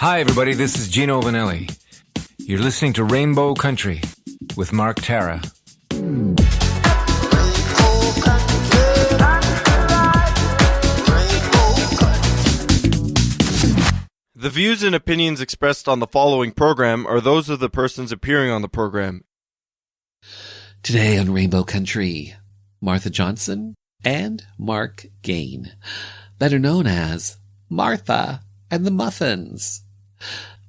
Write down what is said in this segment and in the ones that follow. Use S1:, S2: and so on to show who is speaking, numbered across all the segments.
S1: Hi, everybody. This is Gino Vanelli. You're listening to Rainbow Country with Mark Tara.
S2: The views and opinions expressed on the following program are those of the persons appearing on the program.
S3: Today on Rainbow Country, Martha Johnson and Mark Gane, better known as Martha and the Muffins.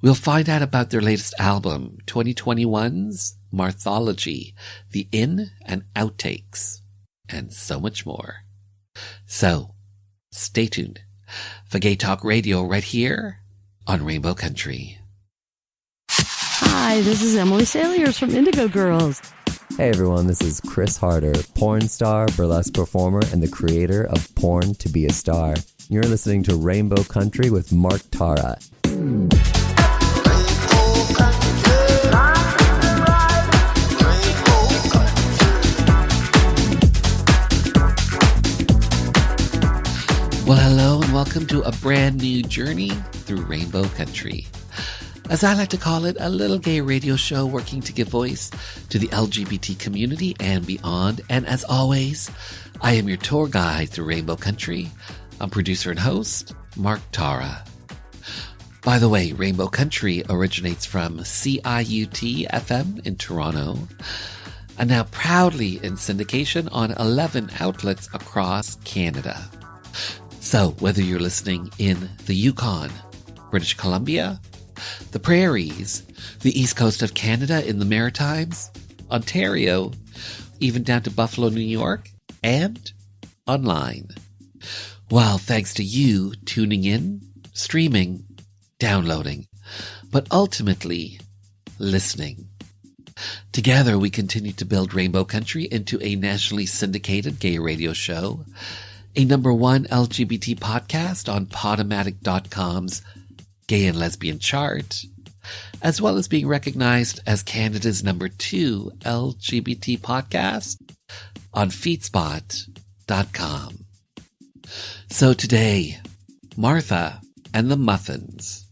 S3: We'll find out about their latest album, 2021's Marthology, the In and Outtakes, and so much more. So, stay tuned for Gay Talk Radio right here on Rainbow Country.
S4: Hi, this is Emily Saliers from Indigo Girls.
S5: Hey everyone, this is Chris Harder, porn star, burlesque performer, and the creator of Porn to Be a Star. You're listening to Rainbow Country with Mark Tara.
S3: Well, hello and welcome to a brand new journey through Rainbow Country. As I like to call it, a little gay radio show working to give voice to the LGBT community and beyond. And as always, I am your tour guide through Rainbow Country. I'm producer and host, Mark Tara. By the way, Rainbow Country originates from CIUT FM in Toronto, and now proudly in syndication on 11 outlets across Canada. So whether you're listening in the Yukon, British Columbia, the Prairies, the East Coast of Canada in the Maritimes, Ontario, even down to Buffalo, New York, and online. Well, thanks to you tuning in, streaming, downloading, but ultimately listening. Together, we continue to build Rainbow Country into a nationally syndicated gay radio show, a #1 LGBT podcast on Podomatic.com's Gay and Lesbian chart, as well as being recognized as Canada's #2 LGBT podcast on Feedspot.com. So today, Martha and the Muffins.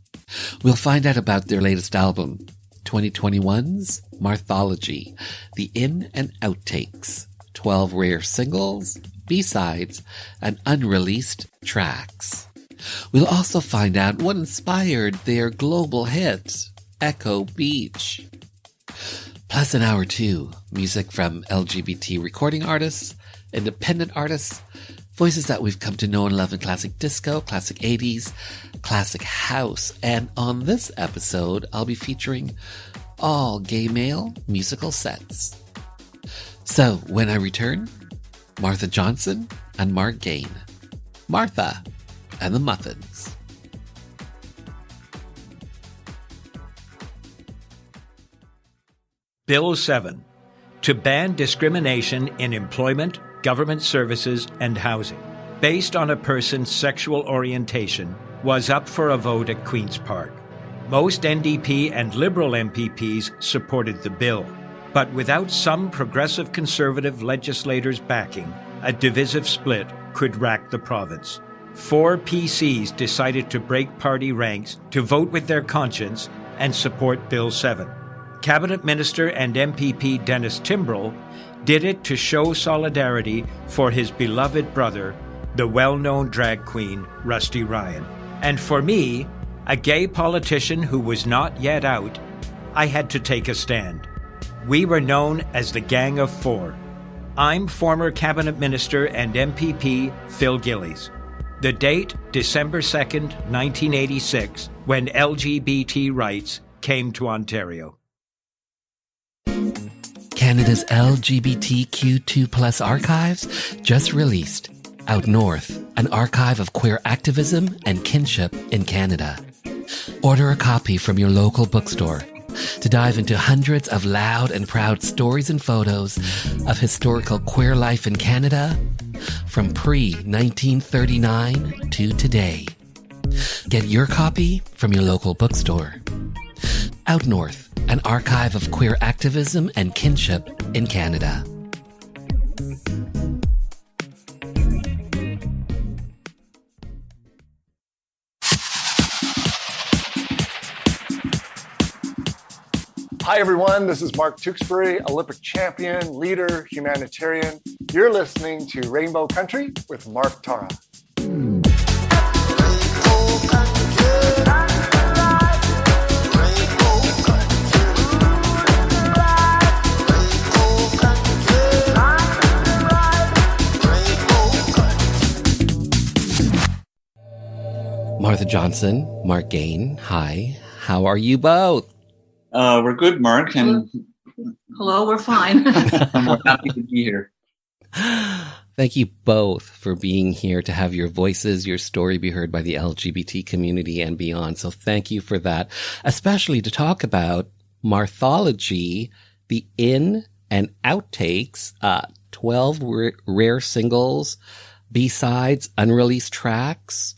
S3: We'll find out about their latest album, 2021's Marthology, the In and Outtakes, 12 rare singles, B-sides, and unreleased tracks. We'll also find out what inspired their global hit, Echo Beach. Plus in hour 2, music from LGBT recording artists, independent artists, voices that we've come to know and love in classic disco, classic 80s, classic house. And on this episode, I'll be featuring all gay male musical sets. So when I return, Martha Johnson and Mark Gane. Martha and the Muffins.
S6: Bill 7, to ban discrimination in employment, government services, and housing, based on a person's sexual orientation, was up for a vote at Queen's Park. Most NDP and Liberal MPPs supported the bill, but without some progressive Conservative legislators' backing, a divisive split could rack the province. 4 PCs decided to break party ranks to vote with their conscience and support Bill 7. Cabinet Minister and MPP Dennis Timbrell did it to show solidarity for his beloved brother, the well-known drag queen Rusty Ryan. And for me, a gay politician who was not yet out, I had to take a stand. We were known as the Gang of Four. I'm former Cabinet Minister and MPP Phil Gillies. The date, December 2nd, 1986, when LGBT rights came to Ontario.
S3: Canada's LGBTQ2+ archives just released Out North, an archive of queer activism and kinship in Canada. Order a copy from your local bookstore to dive into hundreds of loud and proud stories and photos of historical queer life in Canada from pre-1939 to today. Get your copy from your local bookstore. Out North, an archive of queer activism and kinship in Canada.
S7: Hi, everyone. This is Mark Tewksbury, Olympic champion, leader, humanitarian. You're listening to Rainbow Country with Mark Tara.
S3: Martha Johnson, Mark Gane, hi. How are you both?
S8: We're good, Mark, and
S9: hello, we're fine.
S8: we're happy to be here.
S3: Thank you both for being here to have your voices, your story be heard by the LGBT community and beyond. So thank you for that, especially to talk about Marthology, the In and Outtakes, 12 rare singles, B-sides, unreleased tracks.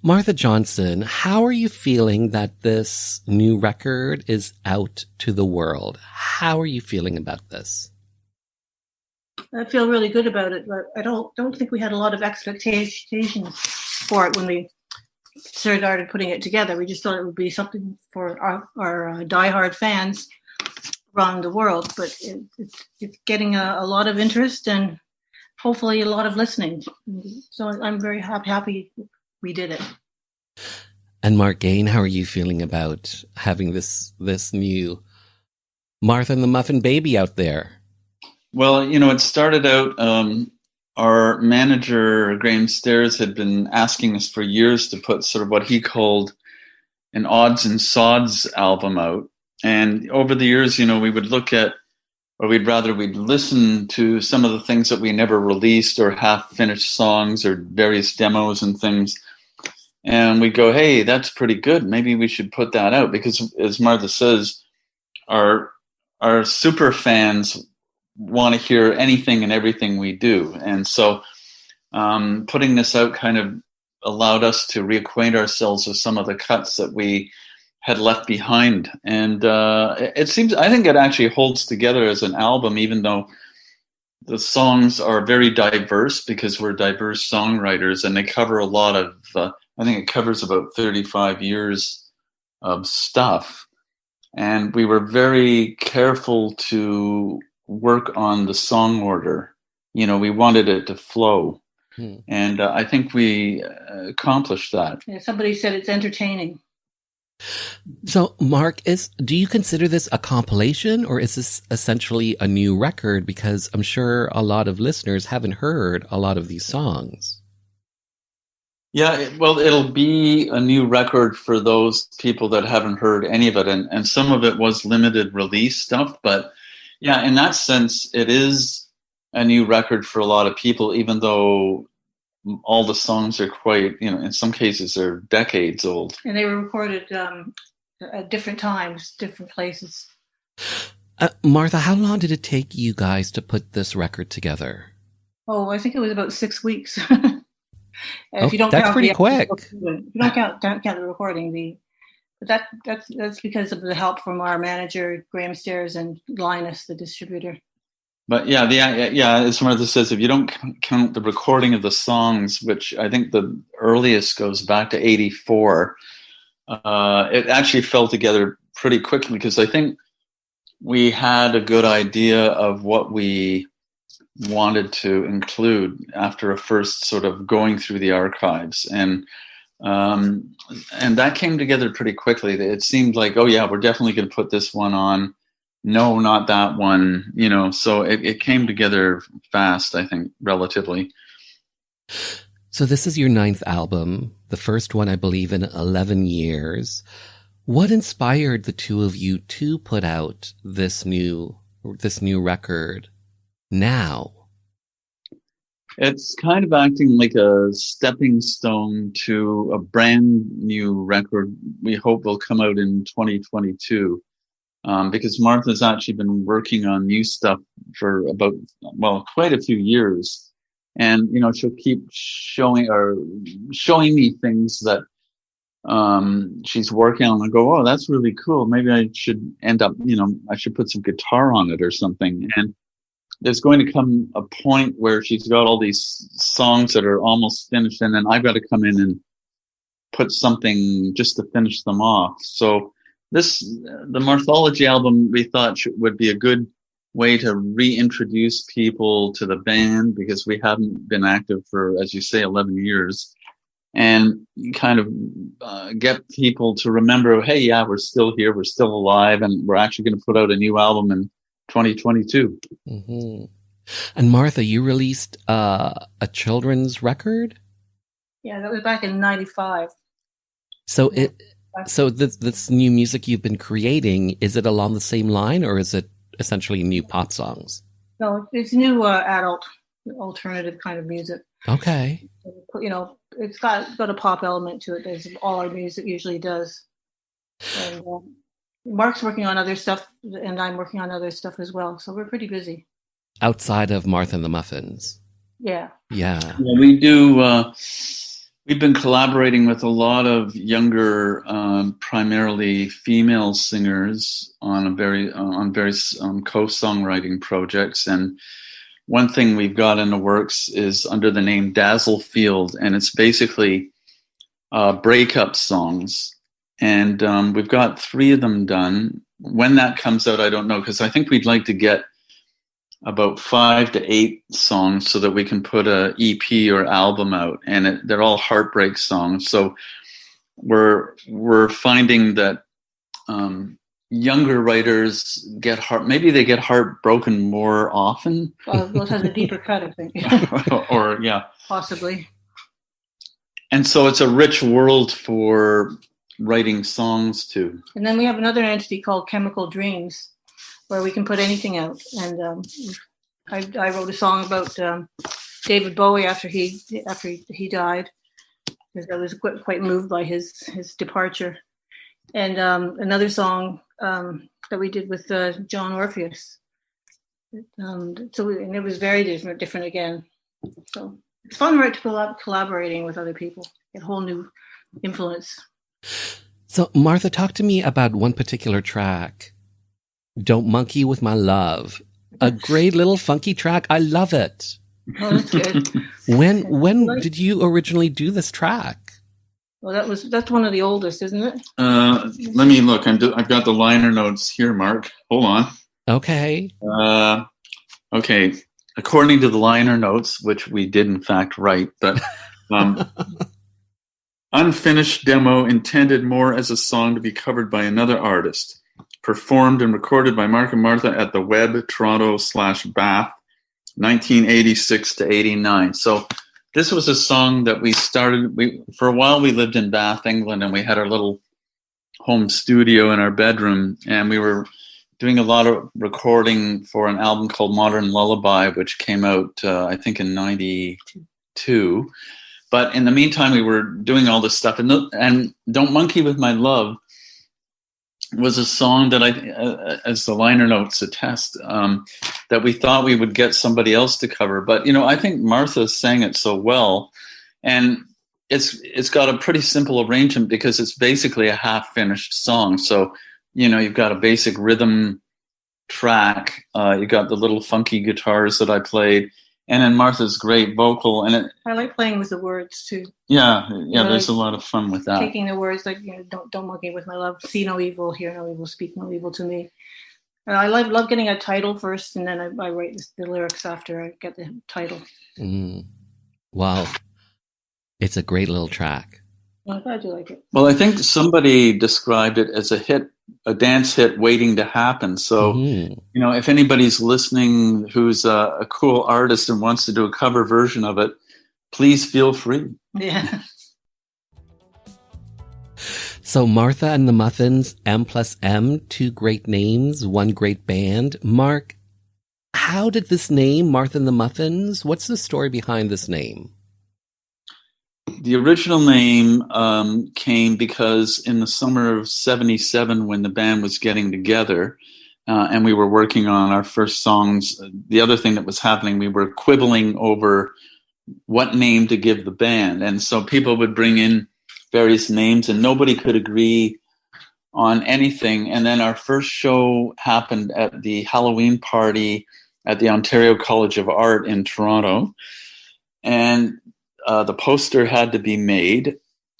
S3: Martha Johnson, how are you feeling that this new record is out to the world? How are you feeling about this?
S9: I feel really good about it, but I don't think we had a lot of expectations for it when we started putting it together. We just thought it would be something for our diehard fans around the world, but it's getting a lot of interest and hopefully a lot of listening. So I'm very happy we did it.
S3: And Mark Gane, how are you feeling about having this new Martha and the Muffin baby out there?
S8: Well, it started out, our manager, Graham Stairs, had been asking us for years to put sort of what he called an odds and sods album out. And over the years, we would look at, or we'd listen to some of the things that we never released or half-finished songs or various demos and things. And we go, hey, that's pretty good. Maybe we should put that out because, as Martha says, our super fans want to hear anything and everything we do. And so putting this out kind of allowed us to reacquaint ourselves with some of the cuts that we had left behind. And I think it actually holds together as an album, even though the songs are very diverse because we're diverse songwriters and they cover a lot of, I think it covers about 35 years of stuff. And we were very careful to work on the song order. We wanted it to flow. And I think we accomplished that.
S9: Yeah, somebody said it's entertaining.
S3: So, Mark, do you consider this a compilation or is this essentially a new record? Because I'm sure a lot of listeners haven't heard a lot of these songs.
S8: Yeah, well, it'll be a new record for those people that haven't heard any of it. And some of it was limited release stuff. But yeah, in that sense, it is a new record for a lot of people, even though all the songs are quite, in some cases they're decades old.
S9: And they were recorded at different times, different places.
S3: Martha, how long did it take you guys to put this record together?
S9: Oh, I think it was about 6 weeks.
S3: If you don't that's count pretty quick.
S9: If you don't count the recording, but that's because of the help from our manager, Graham Stairs, and Linus, the distributor.
S8: But yeah, as Martha says, if you don't count the recording of the songs, which I think the earliest goes back to 1984, it actually fell together pretty quickly because I think we had a good idea of what we wanted to include after a first sort of going through the archives. And that came together pretty quickly. It seemed like, oh yeah, we're definitely going to put this one on. No, not that one, so it came together fast, I think, relatively.
S3: So this is your 9th album, the first one, I believe, in 11 years. What inspired the two of you to put out this new record now?
S8: It's kind of acting like a stepping stone to a brand new record we hope will come out in 2022. Because Martha's actually been working on new stuff for quite a few years. And, she'll keep showing me things that she's working on and go, oh, that's really cool. Maybe I should I should put some guitar on it or something. And there's going to come a point where she's got all these songs that are almost finished, and then I've got to come in and put something just to finish them off. So the Morphology album we thought would be a good way to reintroduce people to the band, because we haven't been active for, as you say, 11 years, and kind of get people to remember, hey, yeah, we're still here, we're still alive, and we're actually going to put out a new album in 2022.
S3: Mm-hmm. And Martha, you released a children's record?
S9: Yeah, that was back in '95.
S3: So this new music you've been creating, is it along the same line, or is it essentially new pop songs?
S9: No, it's new adult alternative kind of music.
S3: Okay.
S9: You know, it's got a pop element to it, as all our music usually does. And Mark's working on other stuff, and I'm working on other stuff as well. So we're pretty busy.
S3: Outside of Martha and the Muffins.
S9: Yeah.
S3: Yeah.
S8: We do. We've been collaborating with a lot of younger, primarily female singers on various co-songwriting projects. And one thing we've got in the works is under the name Dazzle Field, and it's basically breakup songs. And we've got 3 of them done. When that comes out, I don't know, because I think we'd like to get about 5 to 8 songs so that we can put a EP or album out, and they're all heartbreak songs. So we're finding that younger writers get heartbroken more often.
S9: Those has a deeper cut, I think.
S8: Or yeah,
S9: possibly.
S8: And so it's a rich world for writing songs too.
S9: And then we have another entity called Chemical Dreams, where we can put anything out. And I wrote a song about David Bowie after he died, because I was quite moved by his departure. And another song that we did with John Orpheus. And it was very different again. So it's fun, right, to collaborating with other people, get a whole new influence.
S3: So Martha, talk to me about one particular track. Don't Monkey with My Love. A great little funky track. I love it.
S9: Oh, that's good.
S3: When did you originally do this track?
S9: Well, that's one of the oldest, isn't it?
S8: Let me look. I've got the liner notes here, Mark. Hold on.
S3: Okay.
S8: Okay. According to the liner notes, which we did in fact write, but unfinished demo intended more as a song to be covered by another artist. Performed and recorded by Mark and Martha at the Web, Toronto/Bath, 1986 to 89. So this was a song that we started. For a while we lived in Bath, England, and we had our little home studio in our bedroom, and we were doing a lot of recording for an album called Modern Lullaby, which came out, I think, in 92. But in the meantime, we were doing all this stuff. And Don't Monkey with My Love was a song that as the liner notes attest, that we thought we would get somebody else to cover. But, I think Martha sang it so well, and it's got a pretty simple arrangement because it's basically a half-finished song. So, you've got a basic rhythm track, you got the little funky guitars that I played, and then Martha's great vocal. And
S9: I like playing with the words too.
S8: Yeah, there's a lot of fun with that.
S9: Taking the words like, don't monkey with my love, see no evil, hear no evil, speak no evil to me. And I love getting a title first, and then I write the lyrics after I get the title.
S3: Wow. It's a great little track.
S9: I'm glad you like it.
S8: Well, I think somebody described it as a dance hit waiting to happen. So, if anybody's listening who's a cool artist and wants to do a cover version of it, please feel free.
S9: Yeah.
S3: So Martha and the Muffins, M+M, 2 great names, 1 great band. Mark, how did this name, Martha and the Muffins, what's the story behind this name?
S8: The original name came because in the summer of 77, when the band was getting together and we were working on our first songs, the other thing that was happening, we were quibbling over what name to give the band. And so people would bring in various names and nobody could agree on anything. And then our first show happened at the Halloween party at the Ontario College of Art in Toronto. And the poster had to be made,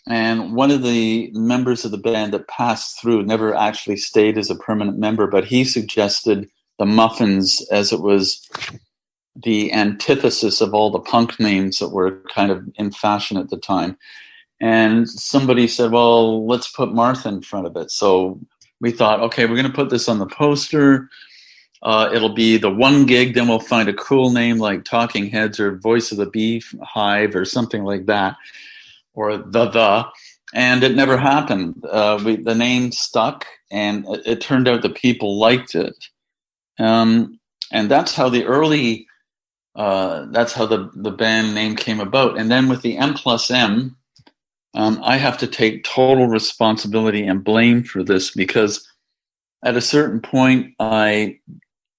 S8: And one of the members of the band that passed through never actually stayed as a permanent member, but he suggested the Muffins, as it was the antithesis of all the punk names that were kind of in fashion at the time. And somebody said, well, let's put Martha in front of it. So we thought, okay, we're going to put this on the poster. It'll be the one gig, then we'll find a cool name like Talking Heads or Voice of the Beehive or something like that, or the. And it never happened. The name stuck, and it turned out that people liked it. And that's how the early, that's how the band name came about. And then with the M+M, I have to take total responsibility and blame for this, because at a certain point, I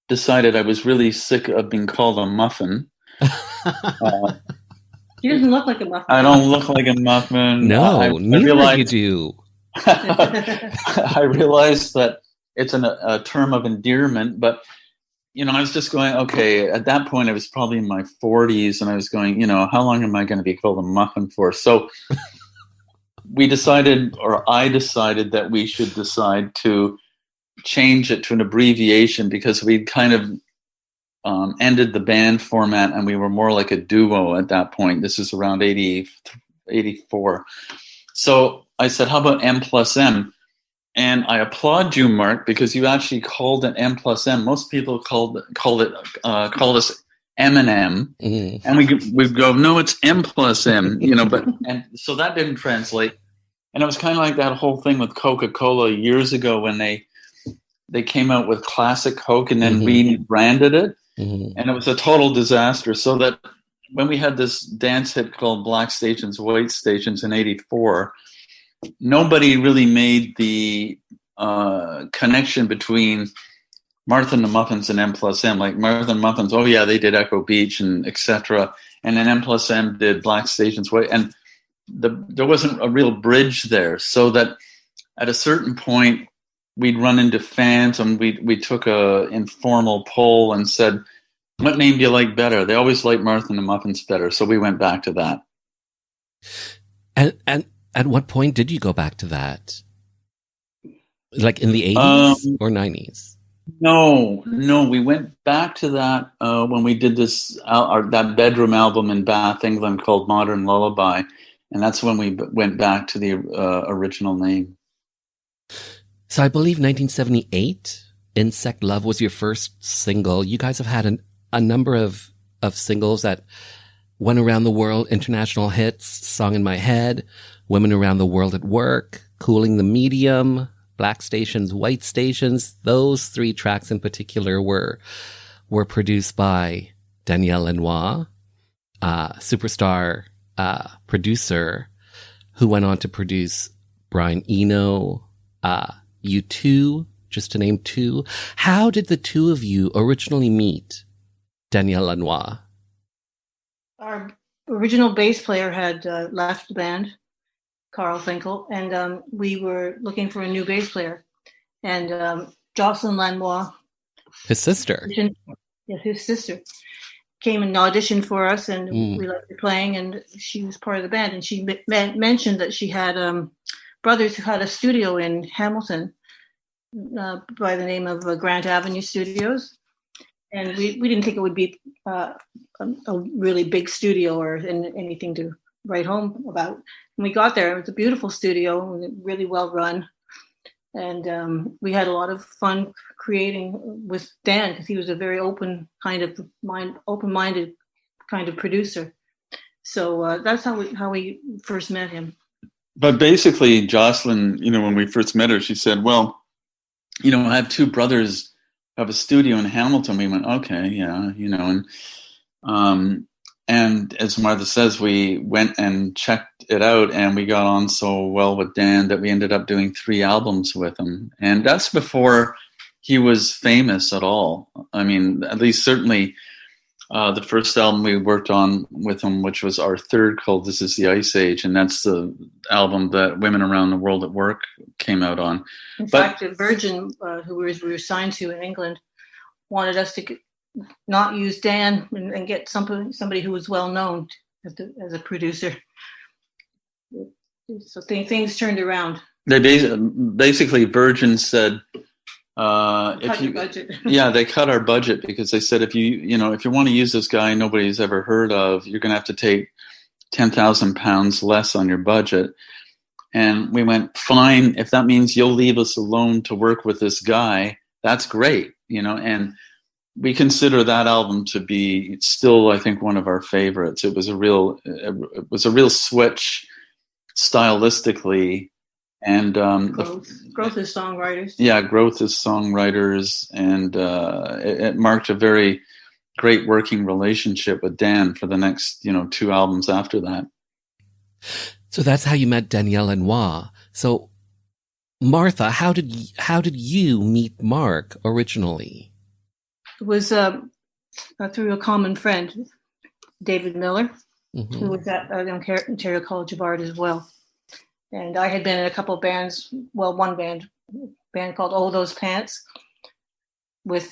S8: decided I was really sick of being called a muffin.
S9: He doesn't look like a muffin.
S8: I don't look like a muffin.
S3: No, neither you do.
S8: I realized that it's a term of endearment, but I was just going, okay, at that point I was probably in my 40s, and I was going, how long am I going to be called a muffin for? So I decided that we should decide to change it to an abbreviation, because we'd kind of ended the band format and we were more like a duo at that point. This is around 84. So I said, how about M+M? And I applaud you, Mark, because you actually called it M+M. Most people call us M&M, and we go, no, it's M+M, but and so that didn't translate. And it was kind of like that whole thing with Coca-Cola years ago when they came out with Classic Coke and then rebranded it. And it was a total disaster. So that when we had this dance hit called Black Stations, White Stations in 84, nobody really made the connection between Martha and the Muffins and M+M. Like Martha and Muffins, oh yeah, they did Echo Beach and etc. And then M+M did Black Stations, White. And there wasn't a real bridge there. So that at a certain point, we'd run into fans, and we took a informal poll and said, what name do you like better? They always liked Martha and the Muffins better, so we went back to that.
S3: And at what point did you go back to that? Like in the 80s or 90s?
S8: No, we went back to that when we did that bedroom album in Bath, England called Modern Lullaby, and that's when we went back to the original name.
S3: So I believe 1978, Insect Love was your first single. You guys have had a number of singles that went around the world, international hits, Song in My Head, Women Around the World at Work, Cooling the Medium, Black Stations, White Stations. Those three tracks in particular were produced by Danielle Lanois, superstar producer, who went on to produce Brian Eno, U2, just to name two. How did the two of you originally meet, Danielle Lanois?
S9: Our original bass player had left the band, Carl Finkel, and we were looking for a new bass player. And Jocelyn Lanois,
S3: his sister,
S9: his sister, came and auditioned for us, and we liked her playing, and she was part of the band. And she mentioned that she had brothers who had a studio in Hamilton by the name of Grant Avenue Studios. And we didn't think it would be a really big studio or anything to write home about. And we got there. It was a beautiful studio, really well run. And we had a lot of fun creating with Dan, because he was a very open-minded kind of producer. So that's how we first met him.
S8: But basically, Jocelyn, when we first met her, she said, well, I have two brothers who have a studio in Hamilton. We went, okay, yeah, and as Martha says, we went and checked it out, and we got on so well with Dan that we ended up doing 3 albums with him. And that's before he was famous at all. I mean, at least certainly the first album we worked on with him, which was our third, called This Is the Ice Age, and that's the album that Women Around the World at Work came out on.
S9: In fact, Virgin, who we were signed to in England, wanted us to not use Dan and get somebody who was well known as a producer. So things turned around.
S8: They basically Virgin said,
S9: Cut your budget.
S8: Yeah, they cut our budget because they said if you want to use this guy nobody's ever heard of, you're going to have to take £10,000 less on your budget. And we went, fine, if that means you'll leave us alone to work with this guy, that's great, and we consider that album to be still, I think, one of our favorites. It was a real switch stylistically, and
S9: growth as songwriters.
S8: Yeah, growth as songwriters, and it marked a very great working relationship with Dan for the next 2 albums after that.
S3: So that's how you met Danielle and Wah. So, Martha, how did you meet Mark originally?
S9: It was through a common friend, David Miller, who was at Ontario College of Art as well. And I had been in a couple of bands. Well, one band called Oh Those Pants with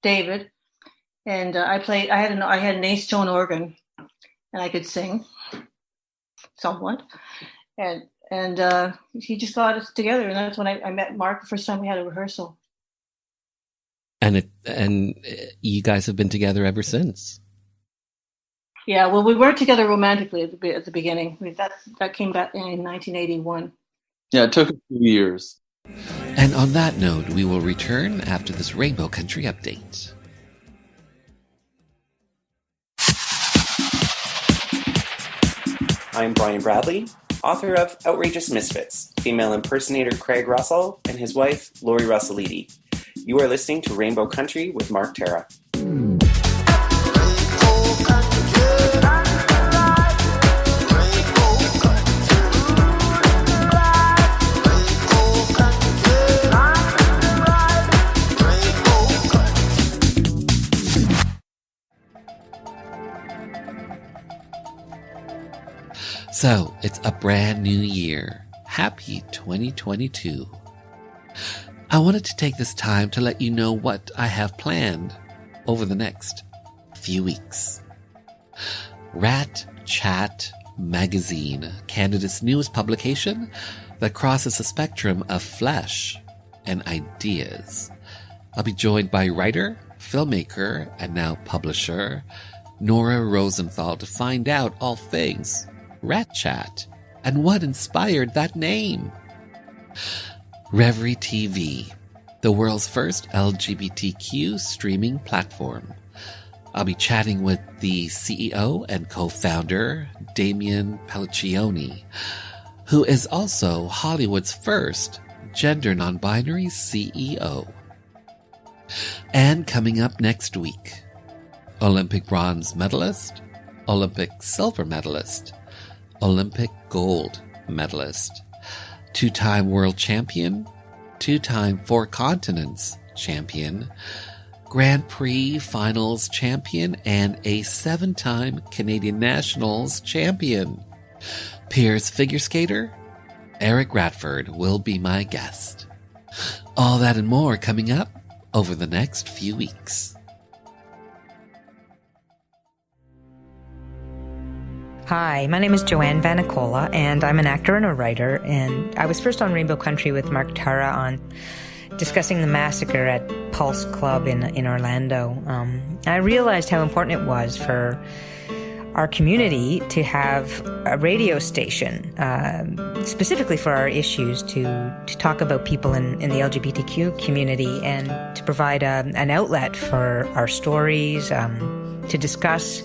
S9: David, and I had an ace tone organ, and I could sing somewhat, and he just got us together, and that's when I met Mark the first time we had a rehearsal.
S3: And you guys have been together ever since.
S9: Yeah, well, we weren't together romantically at the beginning. That came back in 1981.
S8: Yeah, it took a few years.
S3: And on that note, we will return after this Rainbow Country update.
S10: I'm Brian Bradley, author of Outrageous Misfits, female impersonator Craig Russell and his wife, Lori Russellidi. You are listening to Rainbow Country with Mark Terra.
S3: So, it's a brand new year. Happy 2022. I wanted to take this time to let you know what I have planned over the next few weeks. Rat Chat Magazine, Canada's newest publication that crosses the spectrum of flesh and ideas. I'll be joined by writer, filmmaker, and now publisher, Nora Rosenthal, to find out all things Rat Chat and what inspired that name. Reverie TV, the world's first LGBTQ streaming platform. I'll be chatting with the CEO and co-founder, Damien Pelliccioni, who is also Hollywood's first gender non-binary CEO. And coming up next week, Olympic bronze medalist, Olympic silver medalist, Olympic gold medalist, 2-time world champion, 2-time 4 continents champion, Grand Prix finals champion, and a 7-time Canadian Nationals champion. Peers figure skater, Eric Radford, will be my guest. All that and more coming up over the next few weeks.
S11: Hi, my name is Joanne Vanicola, and I'm an actor and a writer, and I was first on Rainbow Country with Mark Tara on discussing the massacre at Pulse Club in Orlando. I realized how important it was for our community to have a radio station, specifically for our issues, to talk about people in the LGBTQ community and to provide an outlet for our stories, to discuss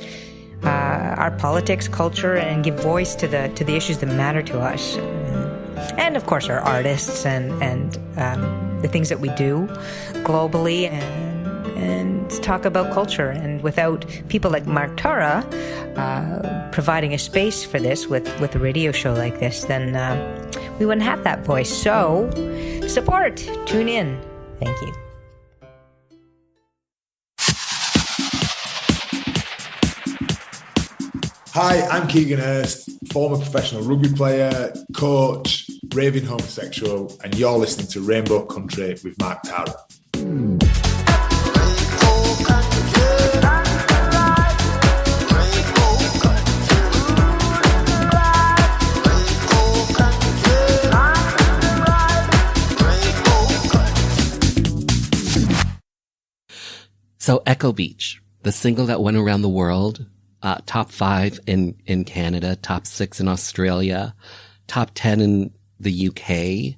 S11: our politics, culture, and give voice to the issues that matter to us, and of course our artists and the things that we do globally, and talk about culture. And without people like Mark Tara providing a space for this with a radio show like this, then we wouldn't have that voice. So support, tune in. Thank you.
S12: Hi, I'm Keegan Hurst, former professional rugby player, coach, raving homosexual, and you're listening to Rainbow Country with Mark Tara.
S3: So Echo Beach, the single that went around the world, top 5 in Canada, top 6 in Australia, top 10 in the UK,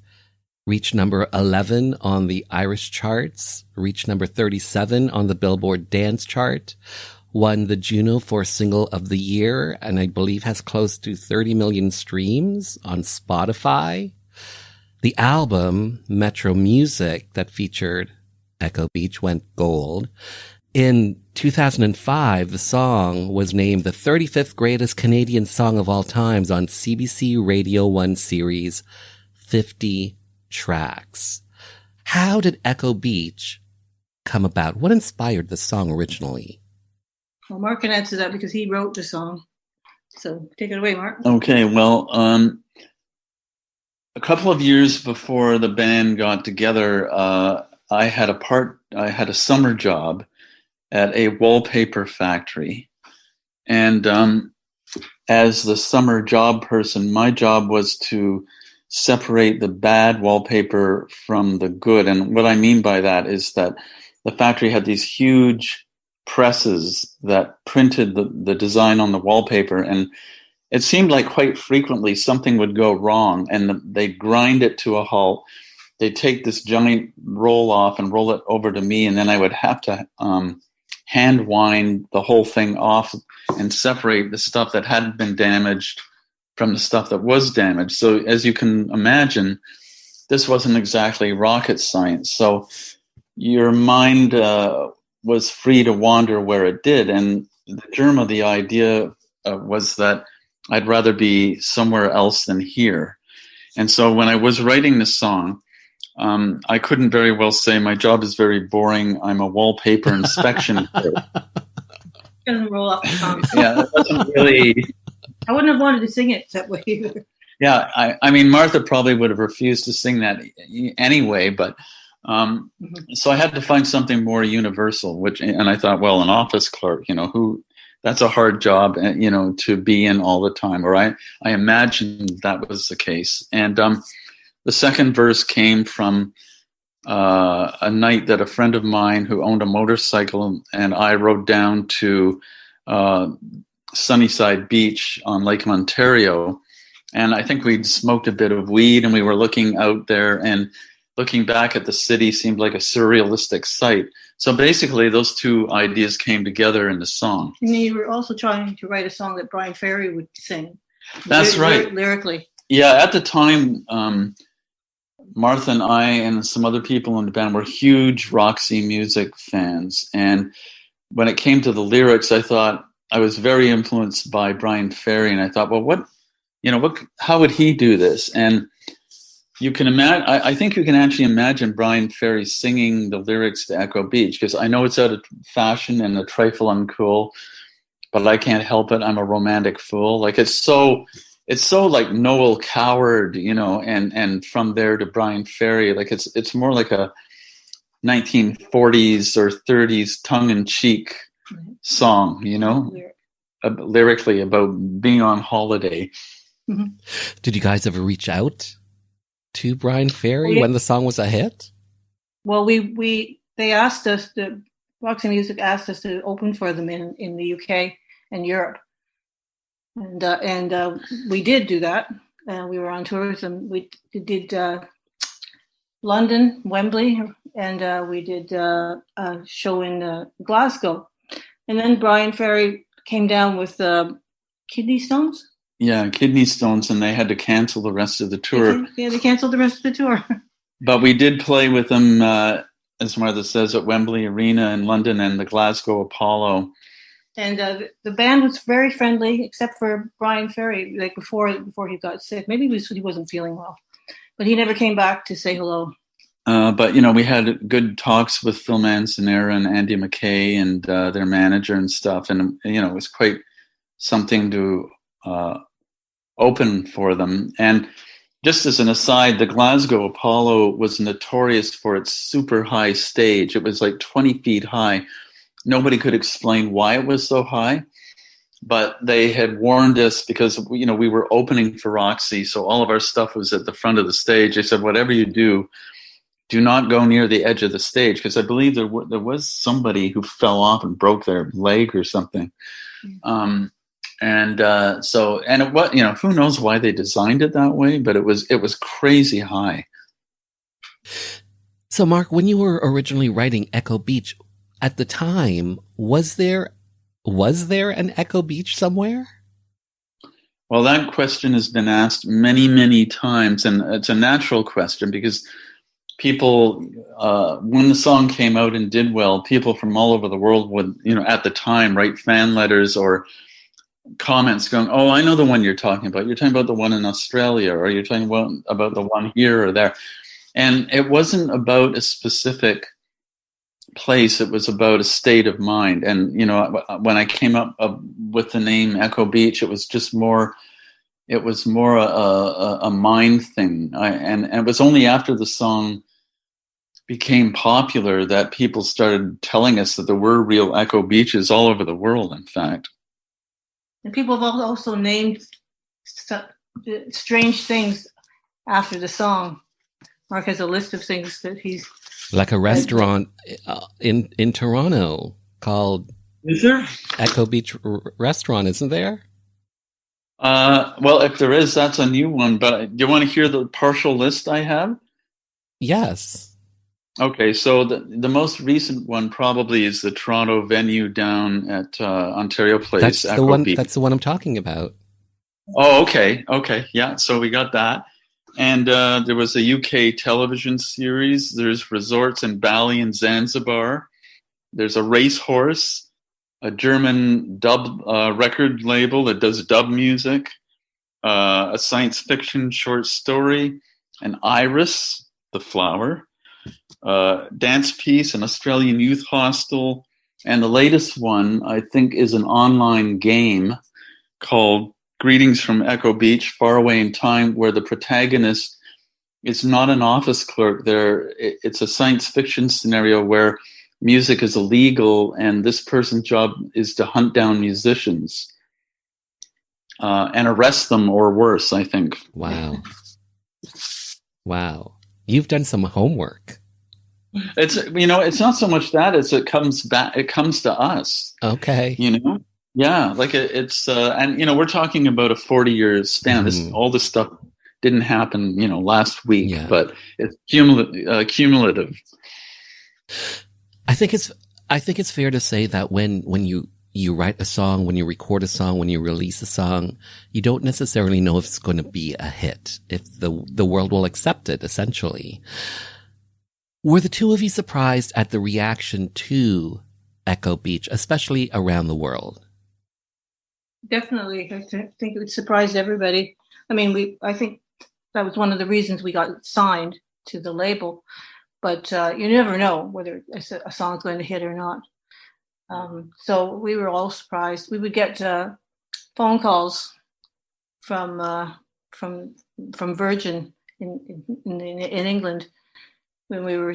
S3: reached number 11 on the Irish charts, reached number 37 on the Billboard Dance Chart, won the Juno for Single of the Year, and I believe has close to 30 million streams on Spotify. The album, Metro Music, that featured Echo Beach, went gold. In 2005, the song was named the 35th greatest Canadian song of all times on CBC Radio 1 series 50 Tracks. How did Echo Beach come about? What inspired the song originally?
S9: Well, Mark can answer that because he wrote the song. So take it away, Mark.
S8: Okay, well, a couple of years before the band got together, I had a summer job at a wallpaper factory. And as the summer job person, my job was to separate the bad wallpaper from the good. And what I mean by that is that the factory had these huge presses that printed the design on the wallpaper. And it seemed like quite frequently something would go wrong and they'd grind it to a halt. They'd take this giant roll off and roll it over to me. And then I would have to hand wind the whole thing off and separate the stuff that hadn't been damaged from the stuff that was damaged. So as you can imagine, this wasn't exactly rocket science. So your mind was free to wander where it did. And the germ of the idea was that I'd rather be somewhere else than here. And so when I was writing this song, I couldn't very well say my job is very boring. I'm a wallpaper inspection clerk.
S9: Doesn't roll off the tongue.
S8: Yeah, it wasn't really.
S9: I wouldn't have wanted to sing it that way either.
S8: Yeah, I mean, Martha probably would have refused to sing that anyway, but so I had to find something more universal, and I thought, well, an office clerk, that's a hard job, to be in all the time, or I imagined that was the case. And the second verse came from a night that a friend of mine who owned a motorcycle and I rode down to Sunnyside Beach on Lake Ontario. And I think we'd smoked a bit of weed and we were looking out there, and looking back at the city seemed like a surrealistic sight. So basically those two ideas came together in the song.
S9: And you were also trying to write a song that Brian Ferry would sing.
S8: That's right.
S9: Lyrically.
S8: Yeah, at the time, Martha and I and some other people in the band were huge Roxy Music fans. And when it came to the lyrics, I thought I was very influenced by Brian Ferry. And I thought, well, how would he do this? And you can imagine, I think you can actually imagine Brian Ferry singing the lyrics to Echo Beach, because I know it's out of fashion and a trifle uncool, but I can't help it. I'm a romantic fool. Like it's so like Noel Coward, and from there to Brian Ferry, like it's more like a 1940s or 30s tongue-in-cheek song, lyrically about being on holiday.
S9: Mm-hmm.
S3: Did you guys ever reach out to Brian Ferry when the song was a hit?
S9: Well, they asked us, the Roxy Music asked us to open for them in the UK and Europe. And we did do that. We were on tour with them. We did London, Wembley, and we did a show in Glasgow. And then Brian Ferry came down with kidney stones.
S8: Yeah, kidney stones, and they had to cancel the rest of the tour.
S9: Yeah, they canceled the rest of the tour.
S8: But we did play with them, as Martha says, at Wembley Arena in London and the Glasgow Apollo.
S9: And the band was very friendly, except for Brian Ferry, like before he got sick. Maybe he wasn't feeling well. But he never came back to say hello.
S8: But, we had good talks with Phil Manzanera and Andy McKay and their manager and stuff. And, it was quite something to open for them. And just as an aside, the Glasgow Apollo was notorious for its super high stage. It was like 20 feet high. Nobody could explain why it was so high, but they had warned us because, we were opening for Roxy. So all of our stuff was at the front of the stage. They said, whatever you do, do not go near the edge of the stage, because I believe there was somebody who fell off and broke their leg or something. So who knows why they designed it that way, but it was crazy high.
S3: So, Mark, when you were originally writing Echo Beach, at the time, was there an Echo Beach somewhere?
S8: Well, that question has been asked many, many times, and it's a natural question because people, when the song came out and did well, people from all over the world would, at the time, write fan letters or comments going, "Oh, I know the one you're talking about. You're talking about the one in Australia, or you're talking about the one here or there." And it wasn't about a specific place, it was about a state of mind. And when I came up with the name Echo Beach, it was more a mind thing. And it was only after the song became popular that people started telling us that there were real Echo Beaches all over the world, in fact.
S9: And people have also named strange things after the song. Mark has a list of things that he's...
S3: Like a restaurant in Toronto called...
S8: Is there?
S3: Echo Beach Restaurant, isn't there?
S8: Well, if there is, that's a new one. But do you want to hear the partial list I have?
S3: Yes.
S8: Okay, so the most recent one probably is the Toronto venue down at Ontario Place.
S3: That's
S8: Echo
S3: the one.
S8: Beach.
S3: That's the one I'm talking about.
S8: Oh, okay, yeah. So we got that, and there was a UK television series. There's resorts in Bali and Zanzibar. There's a racehorse, a German dub record label that does dub music, a science fiction short story, an iris, the flower. Dance piece, an Australian youth hostel, and the latest one, I think, is an online game called Greetings from Echo Beach, Far Away in Time, where the protagonist is not an office clerk. It's a science fiction scenario where music is illegal, and this person's job is to hunt down musicians and arrest them, or worse, I think.
S3: Wow. You've done some homework.
S8: It's not so much that it comes to us.
S3: Okay.
S8: Yeah, like it's and we're talking about a 40-year span. All this stuff didn't happen last week, but it's cumulative.
S3: I think it's fair to say that when you write a song, when you record a song, when you release a song, you don't necessarily know if it's going to be a hit, if the world will accept it, essentially. Were the two of you surprised at the reaction to Echo Beach, especially around the world?
S9: Definitely. I think it surprised everybody. I mean, I think that was one of the reasons we got signed to the label. But you never know whether a song's going to hit or not. So we were all surprised. We would get phone calls from Virgin in England when we were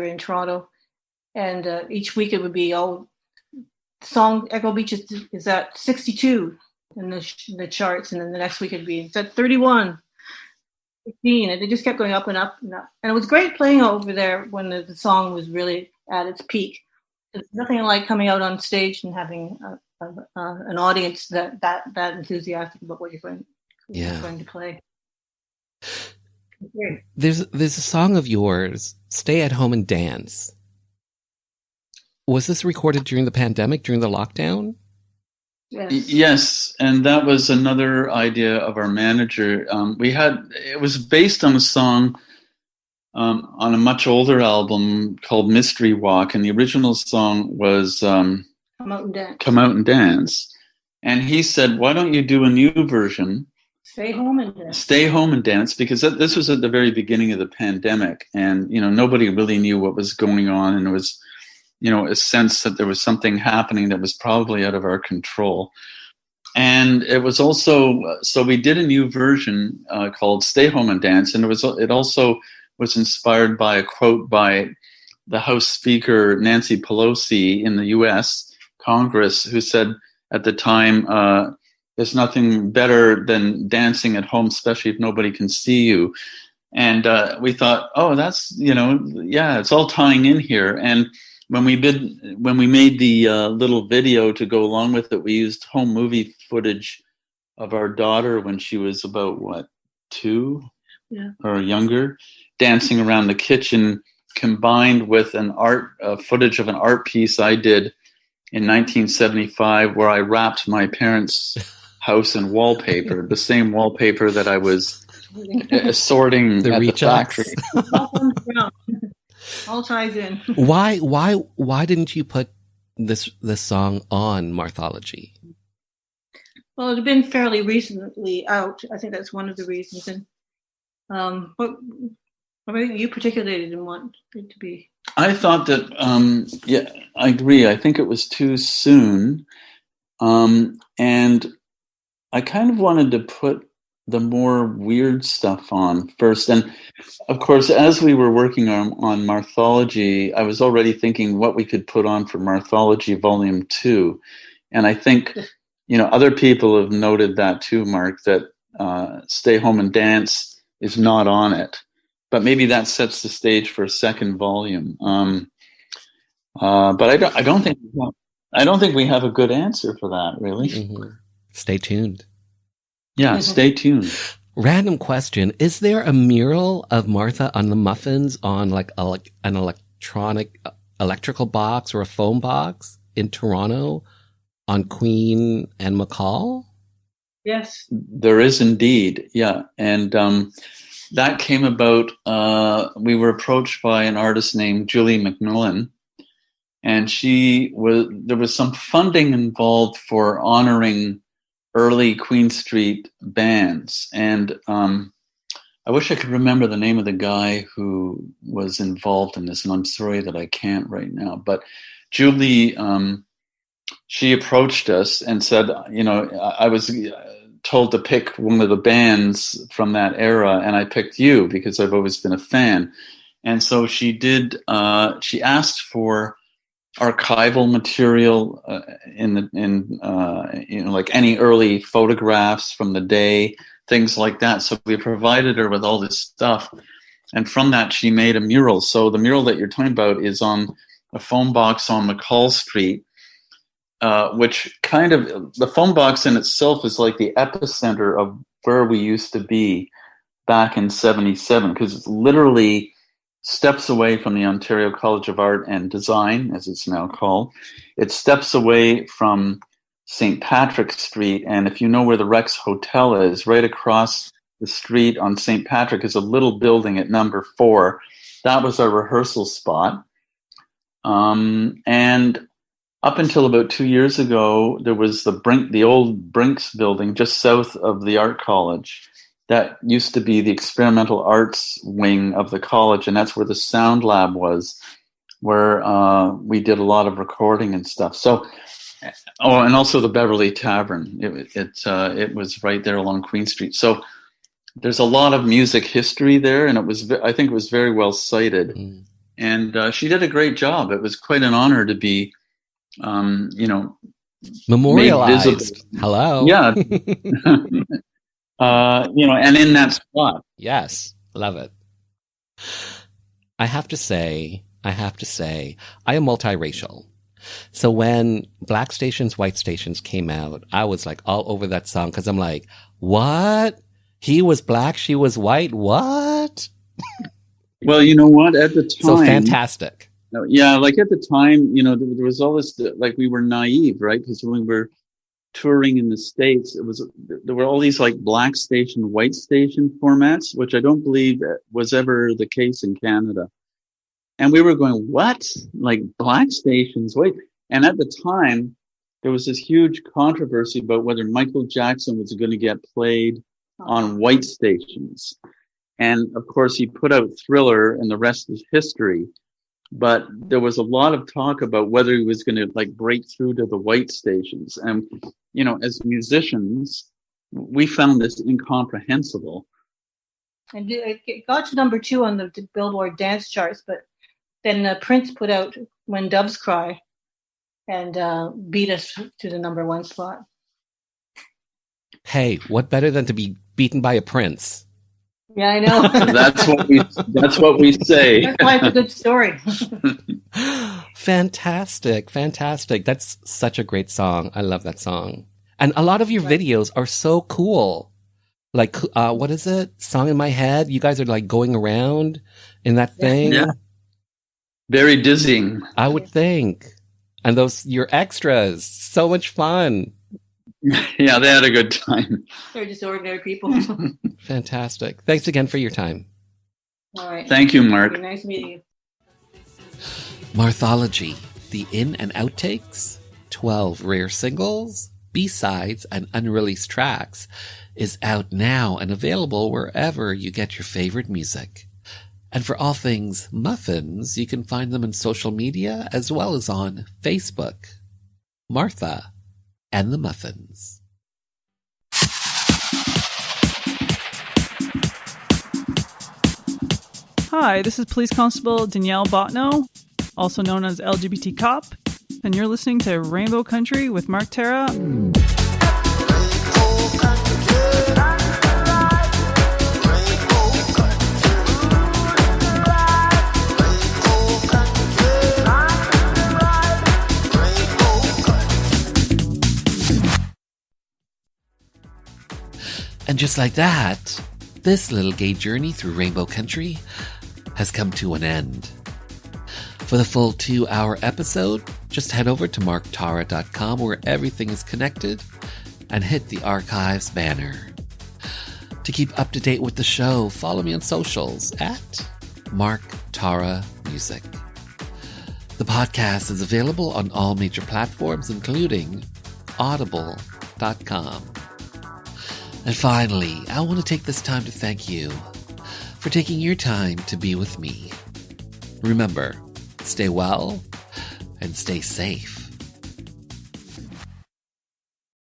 S9: in Toronto, and each week it would be song Echo Beach is at 62 in the charts, and then the next week it'd be it's at 31, 15, and they just kept going up and up and up. And it was great playing over there when the song was really at its peak. There's nothing like coming out on stage and having an audience that enthusiastic about what you're going to play.
S3: There's a song of yours, "Stay at Home and Dance." Was this recorded during the pandemic, during the lockdown?
S8: Yes, and that was another idea of our manager. It was based on a song on a much older album called Mystery Walk, and the original song was Come Out and Dance. And he said, why don't you do a new version?
S9: Stay Home and Dance,
S8: because this was at the very beginning of the pandemic, and nobody really knew what was going on, and it was a sense that there was something happening that was probably out of our control. And it was also, so we did a new version called Stay Home and Dance, and it also was inspired by a quote by the House Speaker Nancy Pelosi in the U.S. Congress, who said at the time, there's nothing better than dancing at home, especially if nobody can see you. And we thought, oh, that's, it's all tying in here. And when we made the little video to go along with it, we used home movie footage of our daughter when she was about 2 or younger, dancing around the kitchen, combined with footage of an art piece I did in 1975 where I wrapped my parents' house in wallpaper, the same wallpaper that I was sorting at the factory.
S9: All ties in.
S3: Why didn't you put this song on Marthology?
S9: Well, it had been fairly recently out. I think that's one of the reasons. And but maybe you particularly didn't want it to be.
S8: I thought that, I agree. I think it was too soon. And I kind of wanted to put the more weird stuff on first. And of course, as we were working on Marthology, I was already thinking what we could put on for Marthology Volume 2. And I think, other people have noted that too, Mark, that Stay Home and Dance is not on it. But maybe that sets the stage for a second volume. But I don't think we have a good answer for that, really.
S3: Mm-hmm. Stay tuned.
S8: Yeah, stay tuned.
S3: Random question. Is there a mural of Martha on the Muffins on like an electrical box or a phone box in Toronto on Queen and McCall?
S9: Yes.
S8: There is indeed, yeah. And that came about, we were approached by an artist named Julie McMillan, and there was some funding involved for honoring early Queen Street bands. And I wish I could remember the name of the guy who was involved in this, and I'm sorry that I can't right now. But Julie, she approached us and said, I was told to pick one of the bands from that era, and I picked you because I've always been a fan. And so she did. She asked for archival material like any early photographs from the day, things like that. So we provided her with all this stuff, and from that she made a mural. So the mural that you're talking about is on a phone box on McCall Street. Which kind of, the phone box in itself is like the epicenter of where we used to be back in 77, because it's literally steps away from the Ontario College of Art and Design, as it's now called. It steps away from St. Patrick Street, and if you know where the Rex Hotel is, right across the street on St. Patrick is a little building at number 4. That was our rehearsal spot. And up until about 2 years ago, there was the old Brinks building just south of the art college. That used to be the experimental arts wing of the college, and that's where the sound lab was, where we did a lot of recording and stuff. So, and also the Beverly Tavern. It was right there along Queen Street. So there's a lot of music history there, and I think it was very well cited. Mm. And she did a great job. It was quite an honor to be
S3: memorialized. Hello.
S8: Yeah. And in that spot.
S3: Yes. Love it. I have to say, I am multiracial. So when Black Stations, White Stations came out, I was like all over that song because I'm like, what? He was black, she was white. What?
S8: Well, you know what? At the time.
S3: So fantastic.
S8: Yeah, like at the time, there was all this, like we were naive, right? Because when we were touring in the States, there were all these like Black Station, White Station formats, which I don't believe was ever the case in Canada. And we were going, what? Like Black Stations, wait. And at the time, there was this huge controversy about whether Michael Jackson was going to get played on white stations. And of course, he put out Thriller, and the rest is history. But there was a lot of talk about whether he was going to like break through to the white stations. And, as musicians, we found this incomprehensible.
S9: And it got to number 2 on the Billboard dance charts, but then Prince put out When Doves Cry and beat us to the number 1 spot.
S3: Hey, what better than to be beaten by a Prince?
S9: Yeah, I know.
S8: That's what we say.
S9: That's why it's a good story.
S3: Fantastic. That's such a great song. I love that song. And a lot of your videos are so cool. Like, what is it? Song in My Head? You guys are like going around in that thing?
S8: Yeah. Very dizzying.
S3: I would think. And your extras, so much fun.
S8: Yeah, they had a good time.
S9: They're just ordinary people.
S3: Fantastic. Thanks again for your time.
S9: All right.
S8: Thank you, Mark.
S9: Nice meeting you.
S3: Marthology, the In and Outtakes, 12 rare singles, B-sides, and unreleased tracks, is out now and available wherever you get your favorite music. And for all things Muffins, you can find them on social media as well as on Facebook. Martha and the Muffins.
S13: Hi, this is Police Constable Danielle Botno, also known as LGBT Cop, and you're listening to Rainbow Country with Mark Tara.
S3: And just like that, this little gay journey through Rainbow Country has come to an end. For the full 2-hour episode, just head over to marktara.com where everything is connected and hit the archives banner. To keep up to date with the show, follow me on socials at Mark Tara Music. The podcast is available on all major platforms, including audible.com. And finally, I want to take this time to thank you for taking your time to be with me. Remember, stay well and stay safe.